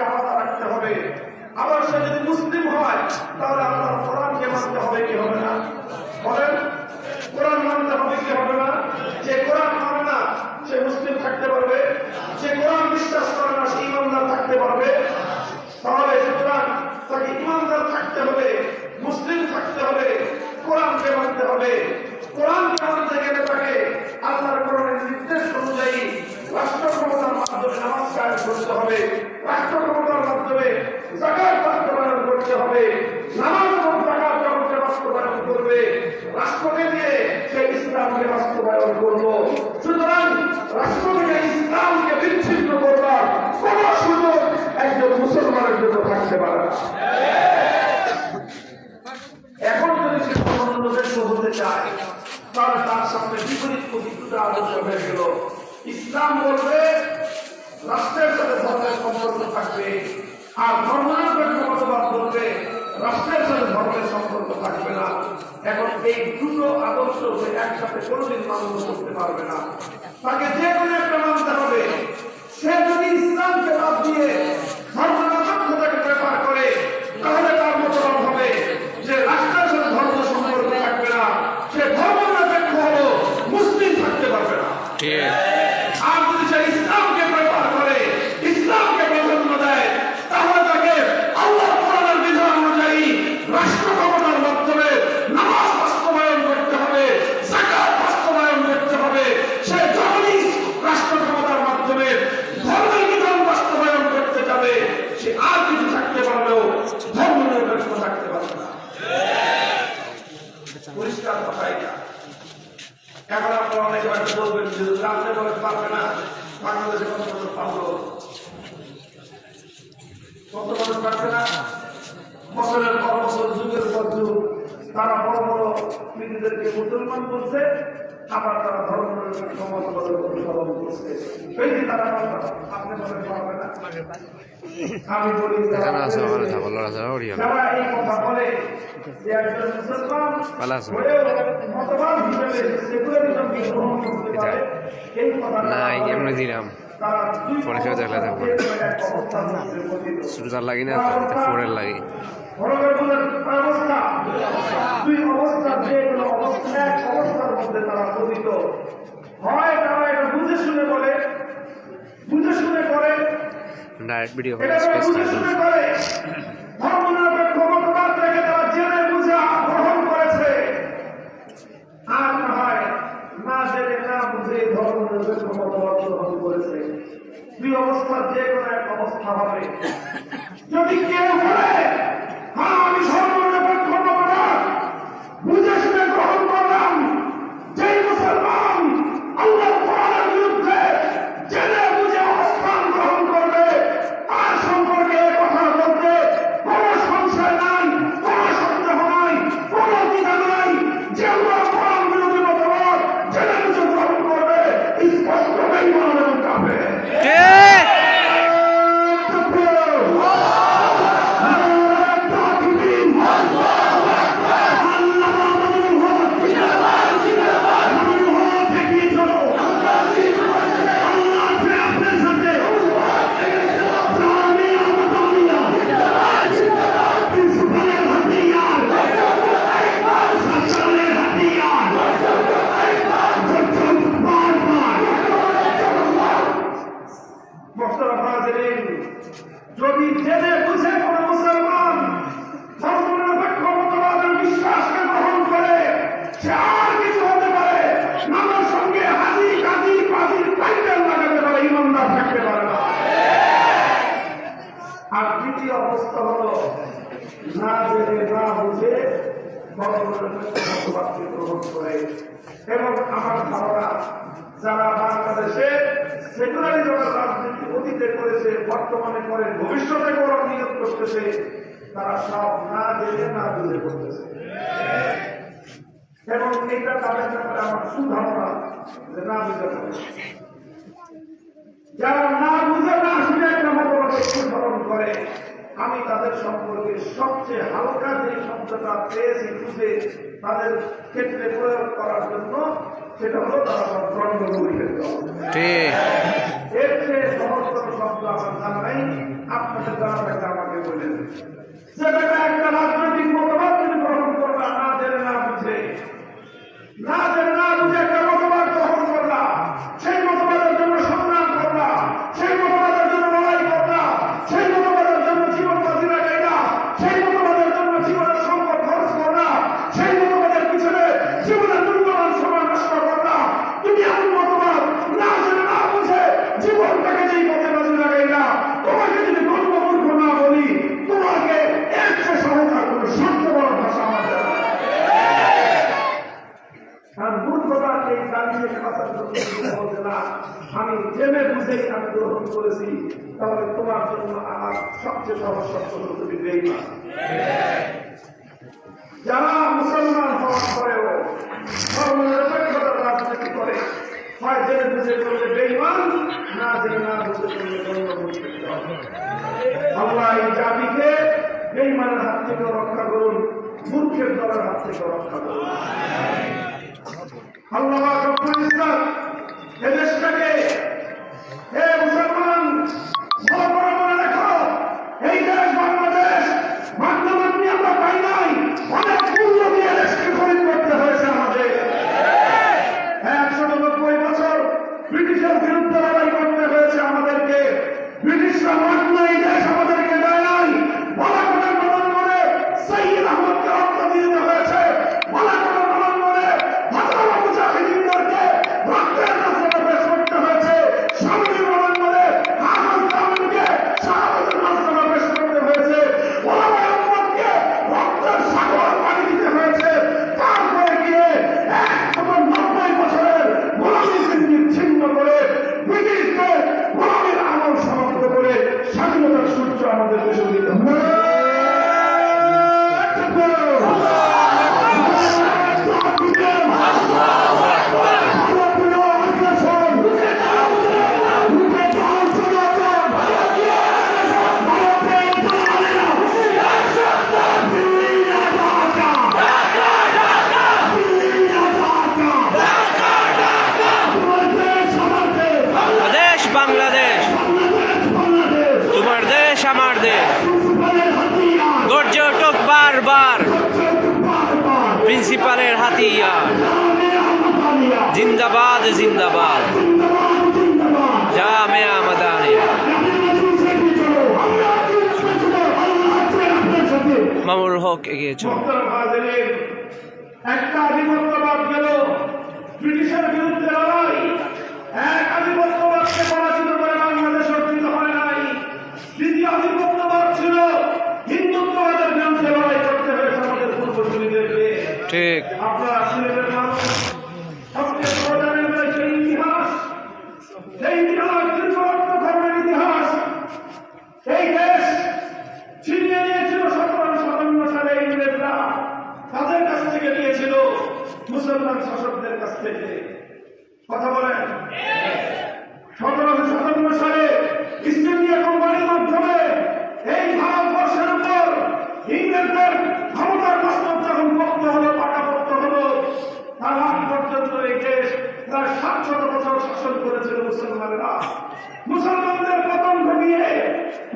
আলাদা রাখতে হবে। আবার সে যদি মুসলিম হয় তাহলে আল্লাহর কোরআনকে মানতে হবে কি হবে না? বলেন, কোরআন মানতে হবে কি হবে না? যে কোরআন মানে না সে মুসলিম থাকতে পারবে? যে কোরআন বিশ্বাস করে না সে ইমানদার থাকতে পারবে? তাহলে সুতরাং তাকে ইমানদার থাকতে হবে, মুসলিম থাকতে হবে, কোরআনকে মানতে হবে। কোরআনকে মানতে গেলে তাকে আল্লাহর কোরআনের নির্দেশ অনুযায়ী রাষ্ট্র ক্ষমতার মাধ্যমে নামাজ কায়েম করতে হবে, রাষ্ট্র ক্ষমতার মাধ্যমে যাকাত বাস্তবায়ন করতে হবে। নামাজ এবং যাকাত যখন বাস্তবায়ন করবে, রাষ্ট্রকে দিয়ে সে ইসলামকে বাস্তবায়ন করল। সুতরাং রাষ্ট্র থেকে ইসলামকে বিচ্ছিন্ন করবার কোন সুযোগ একজন মুসলমানের জন্য থাকতে পারে না। এখন যদি সে ধর্মনিরপেক্ষ হতে চায় তাহলে তার সামনে বিপরীত প্রতিক্রিয়া আদর্শ হয়ে গেল। ইসলাম বলবে রাষ্ট্রের সাথে ধর্মের সম্পর্ক থাকবে, আর ধর্মনিরপেক্ষ মতবাদ বলবে রাষ্ট্রের সাথে ধর্মের সম্পর্ক থাকবে না। এখন এই দুটো আদর্শ সে একসাথে কোনোদিন মান্য করতে পারবে না। তাকে যে কোনো একটা মানতে হবে। সে যদি ইসলামকে বাদ দিয়ে ধর্মনিরপেক্ষতাকে ব্যাপার করে তাহলে তার মতবাদ হবে যে রাষ্ট্রের সাথে ধর্ম সম্পর্ক থাকবে না, সে ধর্মনিরপেক্ষ হলো, মুসলিম থাকতে পারবে না। আর যদি সে ইসলামকে ব্যাপার করে, ইসলামকে প্রাধান্য দেয়, তাহলে তাকে আল্লাহর কোরআনের বিধান অনুযায়ী রাষ্ট্র ক্ষমতার মাধ্যমে নামাজ বাস্তবায়ন করতে হবে, যাকাত বাস্তবায়ন করতে হবে। সে যখনই রাষ্ট্র ক্ষমতার মাধ্যমে ধর্মের বিধান বাস্তবায়ন করতে যাবে, সে আর কিছু থাকতে পারলেও ধর্মনিরপেক্ষ থাকতে পারবে না। পরিষ্কার কথা এটা। এখন আপনারা অনেক বলবেন যে রাত্রে বলে পারবে না, বাংলাদেশে কত বছর পারলো, কত বছর পারবে না? বছরের পর বছর, যুগের পর যুগ তারা বড় বড় নিজেদেরকে মুসলমান করছে, আবার তারা ধর্মনিরপেক্ষ মতবাদের অনুসরণ করছে। এই যে তারা আপনি বলেন পারবে না। আমি বলি যারা এই কথা বলে যে একজন মুসলমান মতবাদ হিসেবে সেকুলারিজমকে গ্রহণ করতে পারে, এই কথা এমনি দিলাম পরে সেও দেখলে থাকবো সুরজার লাগি না ফোরের লাগি দুই অবস্থার যে কোনো অবস্থা এক অবস্থার মধ্যে তারা পতিত হয়। তারা এটা বুঝে শুনে বলে, বুঝে শুনে করে, ডাইরেক্ট ভিডিও বুঝে শুনে করে ধর্মনিরপেক্ষ মতবাদ থেকে তারা জেনে বুঝে গ্রহণ করেছে। আর না হয় না জেনে না বুঝে ধর্মনিরপেক্ষ মতবাদ গ্রহণ করেছে। দুই অবস্থার যে কোনো এক অবস্থা হবে। যদি কেউ বলে হ্যাঁ আমি ধর্মনিরপেক্ষ মতবাদ বুঝে শুনে গ্রহণ করলাম, যেই মুসলমান আল্লাহর কোরআনের বিরুদ্ধে জেনে বুঝে অবস্থান গ্রহণ করবে, তার সম্পর্কে কথা বলতে কোন সংশয় নাই, কোন সন্দেহ নাই, কোন দ্বিধা নাই। যে আল্লাহর কোরআন বিরোধী মতবাদ জেনে বুঝে গ্রহণ করবে, স্পষ্ট বেঈমান এবং কাফের। যদি জেনে বুঝে কোন মুসলমান ধর্মনিরপেক্ষ মতবাদের বিশ্বাসকে গ্রহণ করে, সে আর কিছু হতে পারে, নামের সঙ্গে হাজি কাজী পাজির টাইটেল লাগাতে পারে, ইমানদার থাকতে পারে না। আর তৃতীয় অবস্থা হল না জেনে না বুঝে ধর্মনিরপেক্ষ মতবাদকে গ্রহণ করে। এবং আমার ধারণা যারা বাংলাদেশে সেকুলারিজমের রাজনীতি অতীতে করেছে, বর্তমানে করে, ভবিষ্যতে করার নিয়োগ করতেছে, তারা সব না জেনে না বুঝে করতেছে। এবং এটা তাদের ব্যাপারে আমার সুধারণা যে না বুঝে করে। যারা না বুঝে না শুনে একটা মতবাদে অনুসরণ করে, আমি তাদের সম্পর্কে সবচেয়ে হালকা যে শব্দটা পেয়েছি বুঝে তাদের ক্ষেত্রে প্রয়োগ করার জন্য, সেটা হলো তারা সব দ্বন্দ্ব এর চেয়ে সহজ শব্দ আমার জানা নাই। আপনাদের জানা থাকলে আমাকে বলেন যে বেটা একটা রাজনৈতিক মতবাদ তুমি গ্রহণ করবা না জেনে না বুঝে একটা মতবাদ গ্রহণ করলা, সেই মতবাদের জন্য সংগ্রাম করলা, সেই মতবাদের জন্য লড়াই করলা, সেই মতবাদের জন্য জীবন বাজি লাগাইলা, সেই মতবাদের জন্য জীবনের সম্পদ খরচ করলা, সেই মতবাদের পিছনে জীবনের মূল্যবান সময় নষ্ট করলা। তুমি এমন মতবাদ না জেনে না বুঝে জীবনটাকে যেই পথে বাজি লাগাইলা, তোমাকে যদি গর্বমূর্খ না বলি, তোমাকে এর চেয়ে সহকার কোনো শব্দ বড় ভাষা আমার জানা নেই। আর মূর্খতা এই দাঁড়িয়ে খাতার বলতে না, আমি জেনে বুঝেই আমি গ্রহণ করেছি, তাহলে তোমার জন্য আমার সবচেয়ে সহজ শব্দ হলো তুমি বেঈমান। যারা মুসলমান হওয়ার পরেও ধর্মনিরপেক্ষতার রাজনীতি করে, হয় জেনে বুঝে করলে বেঈমান, না জেনে না বুঝে করলে ধর্মমূর্খ। আল্লাহ এই জাতিকে বেঈমানের হাত থেকে রক্ষা করুন, মূর্খের দলের হাত থেকে রক্ষা করুন। আল্লাহ রব্বুল ইজ্জত এদেশটাকে, হে মুসলমান, মনে রাখো, এই দেশ বাংলাদেশ বাংলাদেশ আমরা পাই নাই, অনেক মূল্য দিয়ে দেশকে খরিদ করতে হয়েছে আমাদের। 190 বছর ব্রিটিশের বিরুদ্ধে লড়াই করতে হয়েছে আমাদেরকে। ব্রিটিশরা মান্য এই দেশ আমাদেরকে দেয় নাই। বালাকোটের রণাঙ্গনে সৈয়দ আহমদকে রক্ত দিতে হয়েছে। বালাকোটের রণাঙ্গনে হাজারো মুজাহিদিনদেরকে রক্তের রাস্তা পেশ করতে হয়েছে। সামনের রণাঙ্গনে হাজার জামিনকে শাহাদাতের রাস্তা পেশ করতে হয়েছে। ওলামায়ে উম্মতকে রক্তের সাগর পানি দিতে হয়েছে। তারপরে গিয়ে 190 বছরের গোলামিকে ছিন্ন করে ব্রিটিশদের গোলামির আমল সমাপ্ত করে স্বাধীনতার সূর্য আমাদের দেশে উদিত হয়। বাংলাদেশ, তোমার দেশ আমার দেশ, গর্জে ওঠুক বারবার প্রিন্সিপালের হাতিয়ার। জিন্দাবাদ জিন্দাবাদ জামিয়া মাদানিয়া। মামুনুল হক এগিয়ে চলো। একটা আধিপত্যবাদ গেল, ব্রিটিশের বিরুদ্ধে লড়াই, এক আধিপত্যবাদকে পরাজিত করে বাংলাদেশ অর্জিত হয় নাই। দ্বিতীয় আধিপত্যবাদ ছিল হিন্দুত্ববাদের বিরুদ্ধে লড়াই করতে হয়েছে আমাদের পূর্বসূরীদেরকে। ঠিক। আপনারা সিলেটের মানুষ, সবচেয়ে বড় জানেন সেই ইতিহাস, দীর্ঘ রক্তক্ষরণের ইতিহাস। এই দেশ ছিনিয়ে নিয়েছিল 1757 সালে ইংরেজরা, তাদের কাছ থেকে নিয়েছিল মুসলমান শাসকদের কাছ থেকে। কথা বলেন, 1757 সালে ইস্ট ইন্ডিয়া কোম্পানির মাধ্যমে এই ভারতবর্ষের উপর ইংরেজদের ক্ষমতার বাস্তব যখন মুক্ত হলো, পাকাপোক্ত হলো, তার আগ পর্যন্ত এই দেশ প্রায় 700 বছর শাসন করেছিল মুসলমানেরা। মুসলমানদের পতন ঘটিয়ে,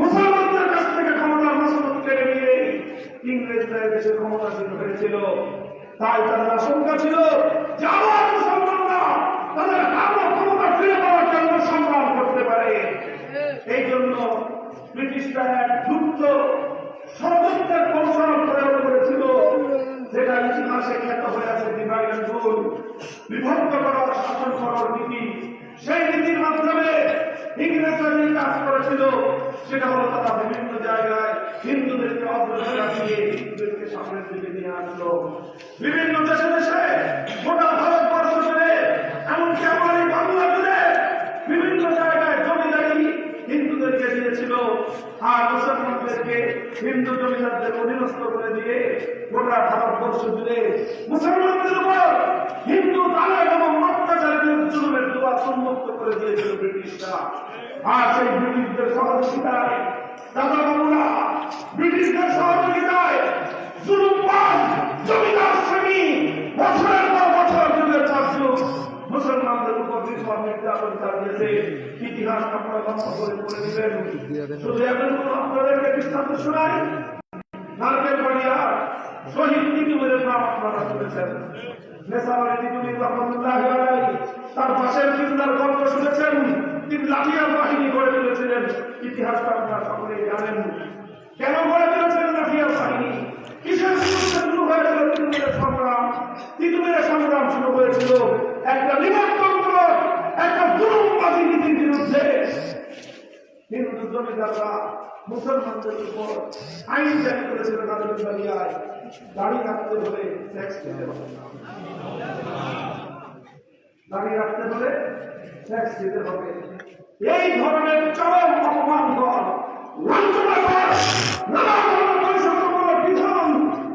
মুসলমানদের কাছ থেকে ক্ষমতার বাস্তব কেড়ে নিয়ে ইংরেজরা দেশের ক্ষমতাসীন হয়েছিল। তাই তাদের আশঙ্কা ছিল যে আবার মুসলমানরা তাদের আরো ক্ষমতা ফিরে পাওয়ার জন্য সংগ্রাম করতে পারে। এই জন্য ব্রিটিশরা এক দ্রুত ষড়যন্ত্রের কৌশল প্রয়োগ করেছিল, যেটা ইতিহাসে খ্যাত হয়ে আছে ডিভাইড এন্ড রুল, বিভক্ত করার, শাসন করার নীতি। সেই নীতির মাধ্যমে ইংরেজরা যে কাজ করেছিল সেটা হলো তারা বিভিন্ন জায়গায় হিন্দুদেরকে অগ্রসর দিয়ে হিন্দুদেরকে সামনের দিকে নিয়ে আসলো। বিভিন্ন দেশে দেশে গোটা ভারতবর্ষ জুড়ে, এমনকি আমার এই বাংলা জুড়ে বিভিন্ন জায়গায় জমিদারি হিন্দুদেরকে দিয়েছিল, আর মুসলমানদেরকে হিন্দু জমিদারদের অধীনস্থ করে দিয়ে গোটা ভারতবর্ষ জুড়ে মুসলমানদের উপর হিন্দু দালাল এবং অত্যাচারীদের জুলুমের দুয়ার উন্মুক্ত করে দিয়েছিল ব্রিটিশরা। আর সেই ব্রিটিশদের সহযোগিতায় দাদা বাবুরা, ব্রিটিশদের সহযোগিতায় জুলুমবাজ জমিদার শ্রেণী বছরের পর বছর যুগের পর যুগ মুসলমানদের উপর নির্যাতন চালিয়ে হয়েছে, ইতিহাস আপনারা লক্ষ্য করে পড়ে দিবেন। শুধু এখন আপনাদেরকে দৃষ্টান্ত শোনাই, নারকেল বাড়িয়া শহীদ তিতুমিরের নাম আপনারা শুনেছেন। নেসার আলী তিতুমির রহমতুল্লাহ আলাইহি তার পাশের কিবলার গল্প শুনেছেন। তিনি লাঠিয়াল বাহিনী গড়ে তুলেছিলেন, ইতিহাসটা আপনারা সকলেই জানেন। কেন গড়ে তুলেছিলেন লাঠিয়াল বাহিনী? কিসের বিরুদ্ধে শুরু হয়েছিল তিতুমিরের সংগ্রাম? তিতুমিরের সংগ্রাম শুরু হয়েছিল একটা নিমন্ত্রণ, একটা জুলুমবাদী নীতির বিরুদ্ধে। হিন্দু জমিদাররা মুসলমানদের উপর আইন জারি করেছিল, নারকেল বাড়িয়ায় দাড়ি রাখতে হলে ট্যাক্স দিতে হবে, দাড়ি রাখতে হলে ট্যাক্স দিতে হবে। এই ধরনের চরম অপমানকর, লাঞ্ছনাকর, নানা ধরনের বৈষম্যমূলক বিধান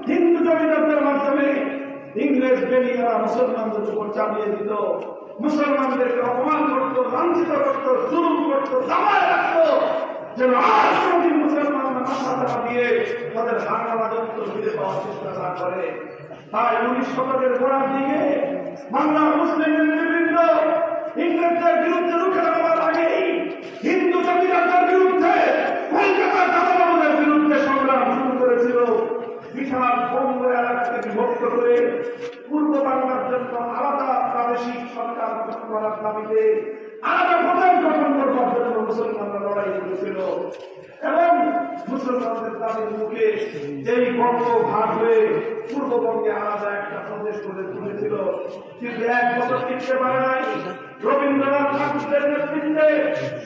হিন্দু জমিদারদের মাধ্যমে ইংরেজ বেনিয়ারা মুসলমানদের উপর চাপিয়ে দিত। মুসলমানদেরকে অপমান করত, লাঞ্ছিত করত, জুলুম করত, দাবায় রাখত, যেন আর কোনদিন মুসলমানরা মাথা চাপা দিয়ে তাদের হাঙ্গা রাজত্ব ফিরে পাওয়ার চেষ্টা না করে। তাই 19 শতকের গোড়ার দিকে বাংলার মুসলিম নেতৃবৃন্দ ইংরেজদের বিরুদ্ধে রুখে দাঁড়াবার আগেই হিন্দু জমিদারদের বিরুদ্ধে, কলকাতার দাদাবাবুদের বিরুদ্ধে সংগ্রাম শুরু করেছিল। বিশাল বঙ্গ এলাকাকে বিভক্ত করে পূর্ব বাংলার জন্য আলাদা প্রাদেশিক সরকার গঠন করার দাবিতে আলাদা প্রদেশ গঠন করবার জন্য মুসলমানরা লড়াই করেছিল। এবং মুসলমানদের দাবির মুখে যেই বঙ্গ ভাগ হয়ে পূর্ববঙ্গে আলাদা একটা প্রদেশ করে তুলেছিল, কিন্তু এক বছর টিকতে পারে নাই। রবীন্দ্রনাথ ঠাকুরের নেতৃত্বে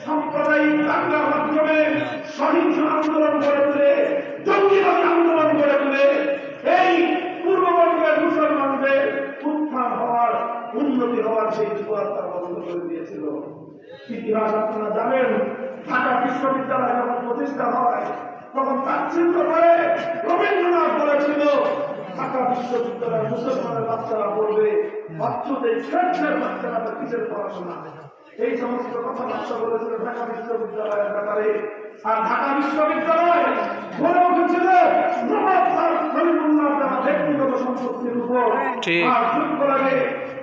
সাম্প্রদায়িক দাঙ্গার মাধ্যমে সহিংস আন্দোলন গড়ে তুলে, জঙ্গিবাদী আন্দোলন গড়ে তুলে এই পূর্ববঙ্গের মুসলমানদের উত্থান হওয়ার, উন্নতি হওয়ার সেই জোয়ার তারা বন্ধ করে দিয়েছিল। ইতিহাস আপনারা জানেন, ঢাকা বিশ্ববিদ্যালয় যখন প্রতিষ্ঠা হয় তখন তাচ্ছিল্য করে রবীন্দ্রনাথ বলেছিল ঢাকা বিশ্ববিদ্যালয়ের মুসলমানের বাচ্চারা পড়বে, বাচ্চাদের ছেলের বাচ্চারা কিসের পড়াশোনা, এই সমস্ত কথাবার্তা বলেছিল ঢাকা বিশ্ববিদ্যালয়ের ব্যাপারে। আর ঢাকা বিশ্ববিদ্যালয় গড়ে উঠেছিল নবাব স্যার খলিলুল্লাহ তার ব্যক্তিগত সম্পত্তির উপর। আর দুঃখ লাগে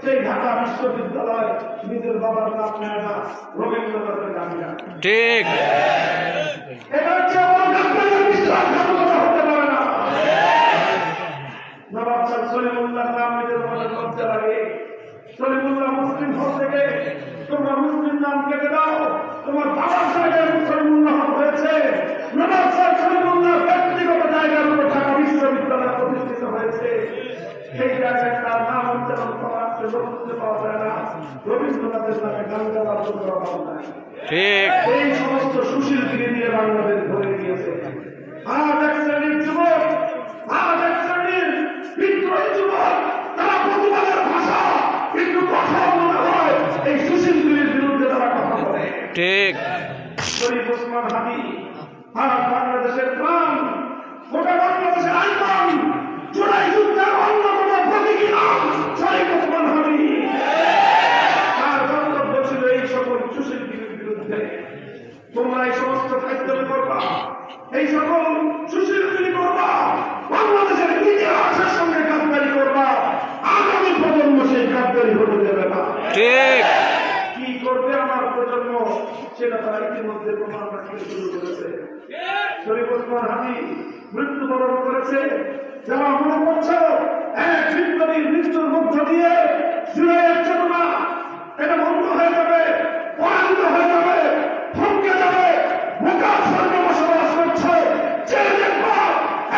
সেই ঢাকা বিশ্ববিদ্যালয় নিজের বাবার নাম নেয় না, রবীন্দ্রনাথের নাম নেয়। ঠিক, এটা হচ্ছে বিশ্বাসঘাতকতা হতে পারে না। নবাব স্যার সলিমুল্লাহ নাম নিজের বাবার লজ্জা লাগে। সলিমুল্লাহ মুসলিম হল থেকে তোমরা মুসলিম নাম কেটে দাও, তোমার বাবার জায়গায় সলিমুল্লাহ হয়েছে। নবাব স্যার সলিমুল্লাহ ব্যক্তিগত জায়গার উপর ঢাকা বিশ্ববিদ্যালয় প্রতিষ্ঠিত হয়েছে। সেই জায়গায় তার নাম উচ্চারণ করা খুঁজে পাওয়া যায় না, রবীন্দ্রনাথের নামে গান গাওয়ার জন্য অভাব নাই। ঠিক, এই সমস্ত সুশীলগিরি দিয়ে বাংলাদেশ ধরে গিয়েছে। আজ এক শ্রেণীর যুবক, আজ এক শ্রেণীর বিদ্রোহী যুবক, তারা প্রতিবাদের ভাষা কিন্তু কঠোর মনে হয় এই সুশীলগিরির বিরুদ্ধে তারা কথা বলে। ঠিক, শরীফ ওসমান হাদি আর বাংলাদেশের প্রাণ, গোটা বাংলাদেশের আইকন, জুলাই যুদ্ধের অন্যতম প্রতীকী নাম শরীফ ওসমান হাদি। তার বক্তব্য ছিল এই সকল সুশীলগিরির বিরুদ্ধে তোমরা এই সমস্ত কার্যক্রম করবা, এই সকল সুশীলগিরি করবা, বাংলাদেশের ইতিহাসের সঙ্গে গাদ্দারি করবা, আগামী প্রজন্ম সেই গাদ্দারি হতে দেবে না। ঠিক, কি করবে আমার প্রজন্ম সেটা তারা ইতিমধ্যে প্রমাণ রাখতে শুরু করেছে। শরীফ ওসমান হাদি মৃত্যুবরণ করেছে। যারা মনে করছে এক বিপ্লবীর মৃত্যুর মধ্য দিয়ে জুলাইয়ের চেতনা এটা বন্ধ হয়ে যাবে, পরাজিত হয়ে যাবে, থমকে যাবে, বোকার সঙ্গে বসবাস করছে, ছেড়ে দেখবো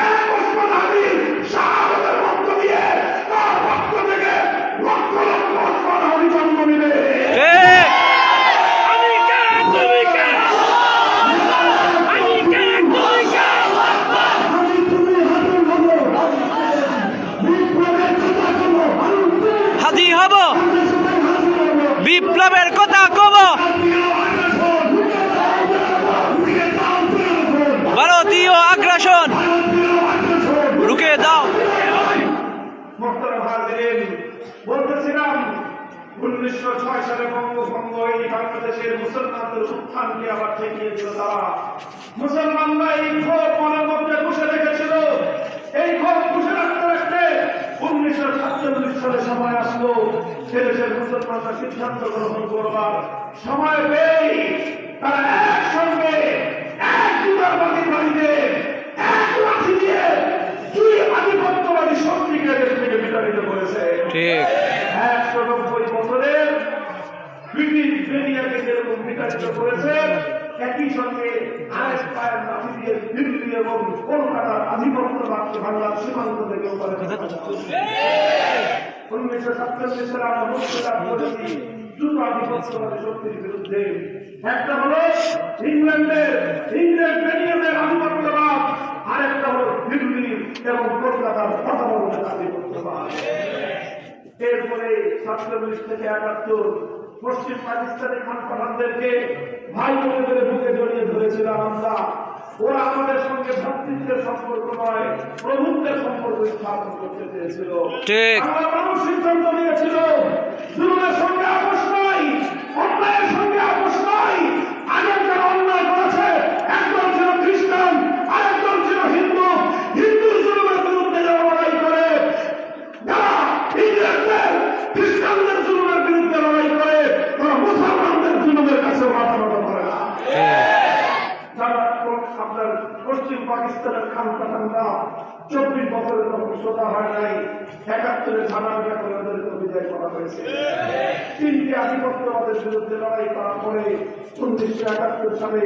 এক ওসমান হাদি শাহাদাতের মধ্য দিয়ে তার পক্ষ থেকে লক্ষ লক্ষ ওসমান হাদি জন্ম নিবে। হাদি হব, বিপ্লবের কথা কব, ভারতীয় আগ্রাসন রুখে দাও। বলতেছিলাম 1906 সালে বঙ্গভঙ্গ এই বাংলাদেশের মুসলমানদের উত্থানকে আবার ঠেকিয়েছিল তারা। মুসলমানরা এই ক্ষোভ মনের মধ্যে বসে রেখেছিল। এই ক্ষোভ বসে রাখতে রাখতে 1947 সালে সময় আসে আসলো দেশের মুসলমানরা সিদ্ধান্ত গ্রহণ করবার সময় পেয়ে তারা একসঙ্গে এক জুতার বাড়িতে এক লাঠি দিয়ে দুই আধিপত্যবাদী শক্তিকে দেশ থেকে বিতাড়িত করেছে। ঠিক 190 বছরের ব্রিটিশ দুনিয়াকে যেরকম বিতাড়িত করেছে, একই সঙ্গে আরেক পায়ের লাঠি দিয়ে দিল্লি এবং কলকাতার আধিপত্যবাদকে বাংলার সীমান্ত থেকে উপরে 1947 সালে আমরা মুক্তিলাভ করেছি দুটো আধিপত্যবাদী শক্তির বিরুদ্ধে। একটা হলো ইংল্যান্ড বেনিয়ামের আধিপত্যবাদ, আরেকটা হলো দিল্লির এবং কলকাতার তথাকথিত আধিপত্যবাদ। এরপরে 47 থেকে 71 পশ্চিম পাকিস্তানের খান পাঠানদেরকে ভাই বোনেদের বুকে জড়িয়ে ধরেছিলাম আমরা। ওরা আমাদের সঙ্গে ভ্রাতৃত্বের সম্পর্ক নয়, প্রভুত্বের সম্পর্ক স্থাপন করতে চেয়েছিল। ঠিক আমরা মানুষ সিদ্ধান্ত নিয়েছিল জুলুমের সঙ্গে আপোষ নাই, অন্যায়ের সঙ্গে আপোষ নাই। আগের যারা অন্যায় করেছে, একদল ছিল খ্রিস্টান, আরেকদল ছিল হিন্দু। হিন্দুর জুলুমের বিরুদ্ধে যারা লড়াই করে, যারা ইংরেজদের খ্রিস্টানদের জুলুমের বিরুদ্ধে লড়াই করে, তারা মুসলমানদের জুলুমের কাছে মাথা নত করে না। যারা আপনার পশ্চিম পাকিস্তানের খান পাঠানরা 24 বছরের তখন সোজা হয় নাই, 71 ঝামেলা করে ওদেরকে বিদায় করা হয়েছে। তিনটি আধিপত্যবাদের বিরুদ্ধে লড়াই করার পরে 1971 সালে